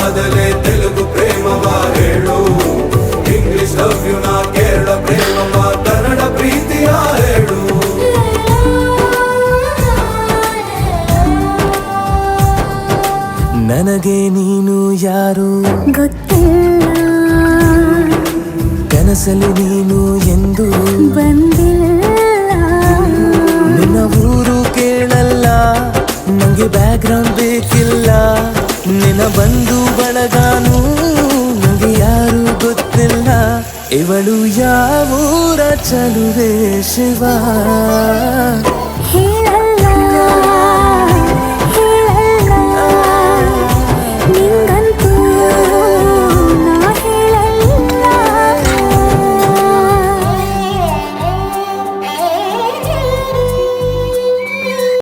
ಕಾದಲೆ ತೆಲುಗು ಪ್ರೇಮವ ಹೇಳು, English love you ನಾ ಕೇರಳ ಪ್ರೇಮವ ಕನ್ನಡ ಪ್ರೀತಿಯ ಹೇಳು. ನನಗೆ ನೀನು ಯಾರು ಗೊತ್ತಿಲ್ಲ, ಕನಸಲ್ಲಿ ನೀನು ಎಂದು ಬಂದಿಲ್ಲ. ನಿನ್ನ ಊರು ಕೇಳಲ್ಲ, ನಂಗೆ ಬ್ಯಾಕ್ಗ್ರೌಂಡ್ ಬೇಕಿಲ್ಲ. ನಿನ್ನ ಬಂಧು ಬಳಗಾನು ನಂಗೆ ಯಾರು ಗೊತ್ತಿಲ್ಲ. ಇವಳು ಯಾವೂರ ಚಲುವೆ ಶಿವ ಹೇಳ